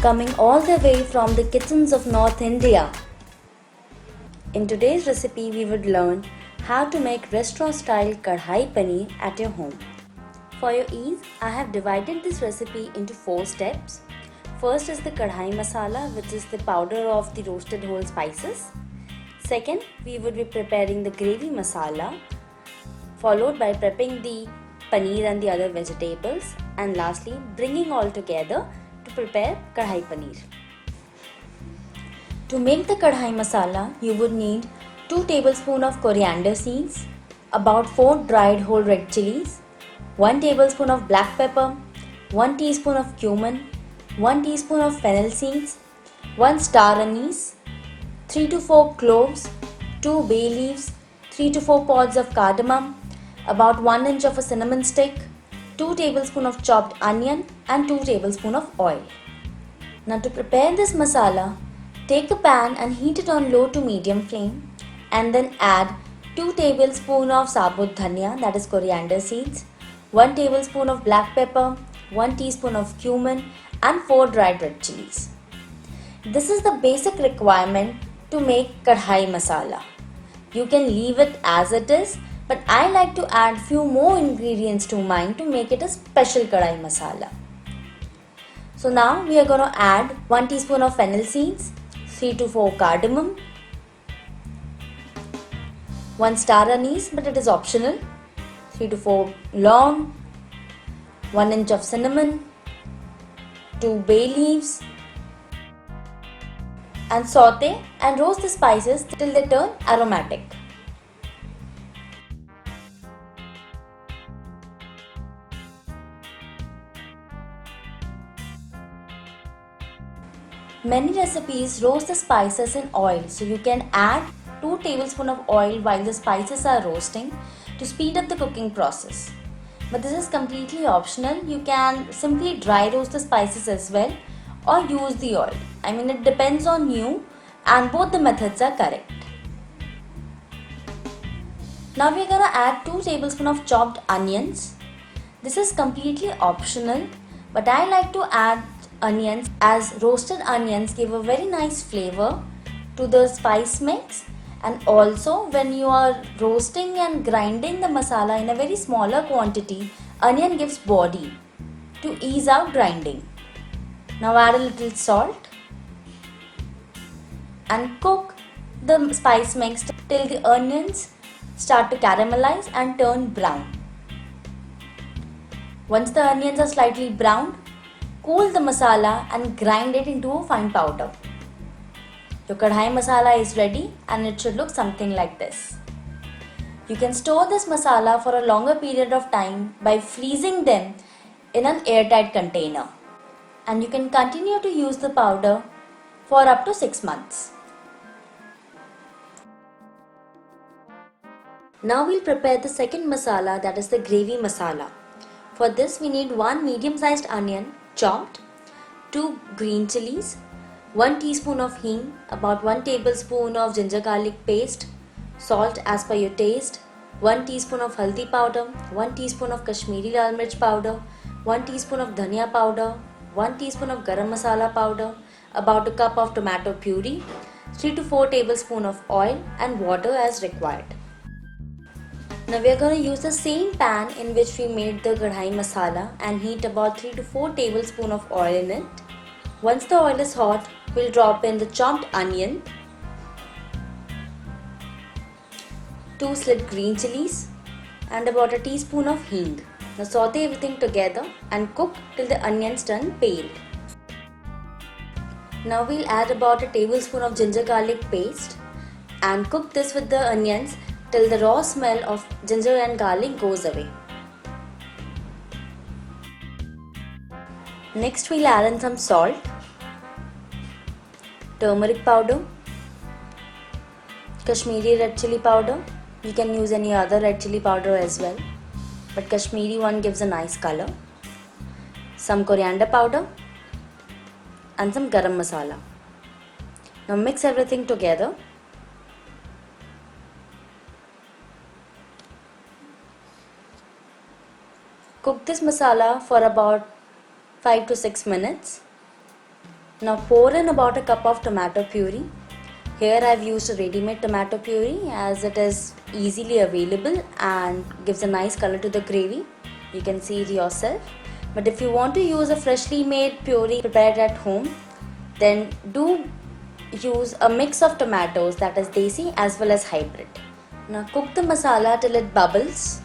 coming all the way from the kitchens of North India. In today's recipe, we would learn how to make restaurant-style kadhai paneer at your home. For your ease, I have divided this recipe into 4 steps. First is the kadhai masala, which is the powder of the roasted whole spices. Second, we would be preparing the gravy masala, followed by prepping the paneer and the other vegetables, and lastly bringing all together to prepare kadhai paneer. To make the kadhai masala, you would need 2 tablespoons of coriander seeds, about 4 dried whole red chilies, 1 tablespoon of black pepper, 1 teaspoon of cumin, 1 teaspoon of fennel seeds, 1 star anise, 3 to 4 cloves, 2 bay leaves, 3 to 4 pods of cardamom, about 1 inch of a cinnamon stick, 2 tablespoons of chopped onion and 2 tablespoons of oil. Now to prepare this masala, take a pan and heat it on low to medium flame and then add 2 tablespoons of sabut dhania, that is coriander seeds, 1 tablespoon of black pepper, 1 teaspoon of cumin and 4 dried red chilies. This is the basic requirement to make kadhai masala. You can leave it as it is, but I like to add few more ingredients to mine to make it a special kadhai masala. So now we are going to add 1 teaspoon of fennel seeds, 3 to 4 cardamom, 1 star anise but it is optional, 3 to 4 long, 1 inch of cinnamon, 2 bay leaves, and saute and roast the spices till they turn aromatic. Many recipes roast the spices in oil, so you can add 2 tablespoons of oil while the spices are roasting to speed up the cooking process. But this is completely optional. You can simply dry roast the spices as well or use the oil. It depends on you and both the methods are correct. Now we are going to add 2 tablespoons of chopped onions. This is completely optional, but I like to add onions as roasted onions give a very nice flavor to the spice mix, and also when you are roasting and grinding the masala in a very smaller quantity, onion gives body to ease out grinding. Now add a little salt and cook the spice mix till the onions start to caramelize and turn brown. Once the onions are slightly browned, cool the masala and grind it into a fine powder. Your kadhai masala is ready and it should look something like this. You can store this masala for a longer period of time by freezing them in an airtight container. And you can continue to use the powder for up to 6 months. Now we'll prepare the second masala, that is the gravy masala. For this we need 1 medium-sized onion chopped, 2 green chilies, 1 teaspoon of hing, about 1 tablespoon of ginger garlic paste, salt as per your taste, 1 teaspoon of haldi powder, 1 teaspoon of Kashmiri lal mirch powder, 1 teaspoon of dhania powder, 1 teaspoon of garam masala powder, about a cup of tomato puree, 3 to 4 tablespoons of oil and water as required. Now we are going to use the same pan in which we made the kadhai masala and heat about 3 to 4 tablespoons of oil in it. Once the oil is hot, we'll drop in the chopped onion, 2 slit green chilies and about a teaspoon of hing. Now saute everything together and cook till the onions turn pale. Now we'll add about a tablespoon of ginger garlic paste and cook this with the onions till the raw smell of ginger and garlic goes away. Next we'll add in some salt, turmeric powder, Kashmiri red chili powder. You can use any other red chili powder as well, but Kashmiri one gives a nice color, some coriander powder and some garam masala. Now mix everything together. Cook this masala for about 5 to 6 minutes. Now pour in about a cup of tomato puree. Here I've used a ready-made tomato puree as it is easily available and gives a nice color to the gravy. You can see it yourself. But if you want to use a freshly made puree prepared at home, then do use a mix of tomatoes, that is desi as well as hybrid. Now cook the masala till it bubbles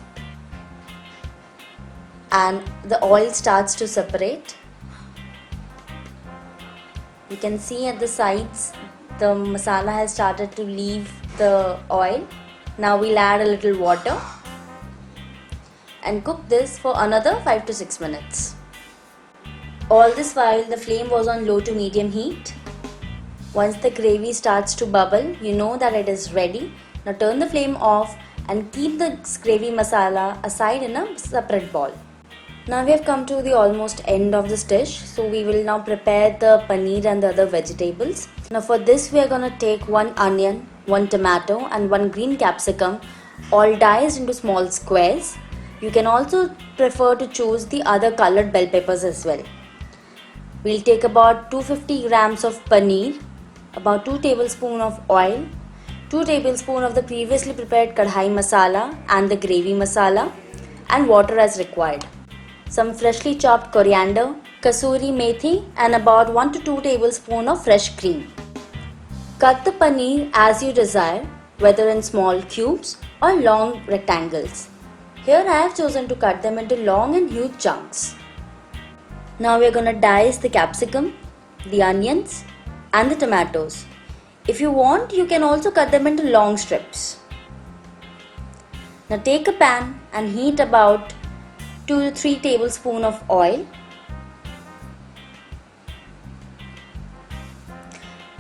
and the oil starts to separate. You can see at the sides the masala has started to leave the oil. Now we'll add a little water and cook this for another 5 to 6 minutes. All this while the flame was on low to medium heat. Once the gravy starts to bubble, you know that it is ready. Now turn the flame off and keep the gravy masala aside in a separate bowl. Now we have come to the almost end of this dish, so we will now prepare the paneer and the other vegetables. Now for this we are going to take 1 onion, 1 tomato and 1 green capsicum, all diced into small squares. You can also prefer to choose the other colored bell peppers as well. We'll take about 250 grams of paneer, about 2 tablespoons of oil, 2 tablespoons of the previously prepared kadhai masala and the gravy masala, and water as required. Some freshly chopped coriander, kasuri methi and about 1 to 2 tablespoons of fresh cream. Cut the paneer as you desire, whether in small cubes or long rectangles. Here I have chosen to cut them into long and huge chunks. Now we are going to dice the capsicum, the onions and the tomatoes. If you want, you can also cut them into long strips. Now take a pan and heat about 2 to 3 tablespoons of oil.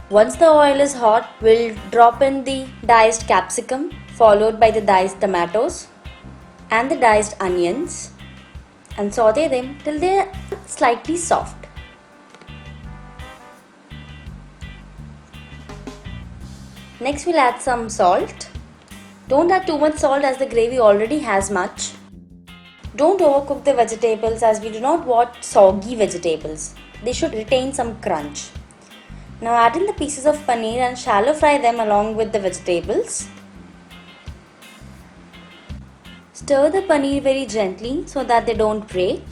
Once the oil is hot, we'll drop in the diced capsicum followed by the diced tomatoes and the diced onions and saute them till they are slightly soft. Next we'll add some salt. Don't add too much salt as the gravy already has much. Don't overcook the vegetables as we do not want soggy vegetables. They should retain some crunch. Now add in the pieces of paneer and shallow fry them along with the vegetables. Stir the paneer very gently so that they don't break.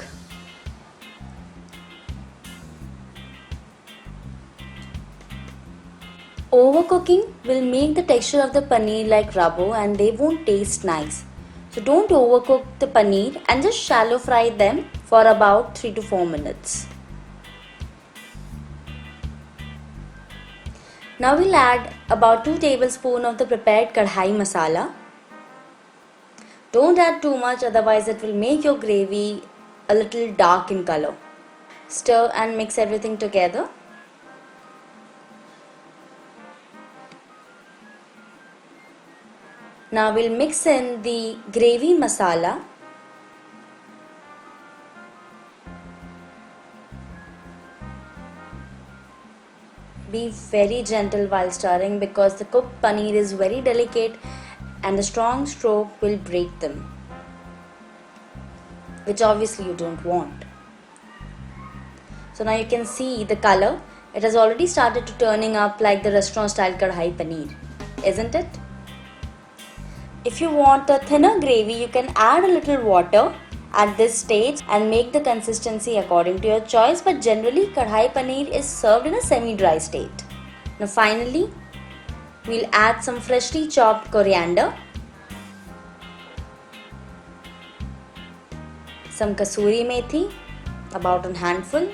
Overcooking will make the texture of the paneer like rubber and they won't taste nice. So don't overcook the paneer and just shallow fry them for about 3 to 4 minutes. Now we'll add about 2 tablespoons of the prepared kadhai masala. Don't add too much, otherwise it will make your gravy a little dark in color. Stir and mix everything together. Now we'll mix in the gravy masala. Be very gentle while stirring because the cooked paneer is very delicate and a strong stroke will break them, which obviously you don't want. So now you can see the color. It has already started to turning up like the restaurant style kadhai paneer, isn't it? If you want a thinner gravy, you can add a little water at this stage and make the consistency according to your choice, but generally kadhai paneer is served in a semi-dry state. Now finally, we'll add some freshly chopped coriander, some kasuri methi, about a handful.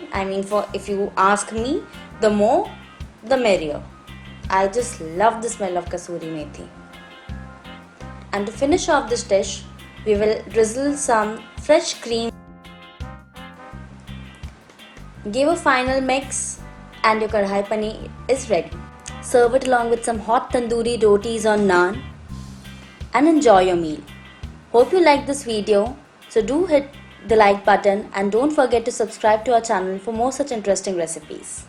If you ask me, the more the merrier. I just love the smell of kasuri methi. And to finish off this dish, we will drizzle some fresh cream. Give a final mix and your kadhai paneer is ready. Serve it along with some hot tandoori rotis or naan and enjoy your meal. Hope you liked this video, so do hit the like button and don't forget to subscribe to our channel for more such interesting recipes.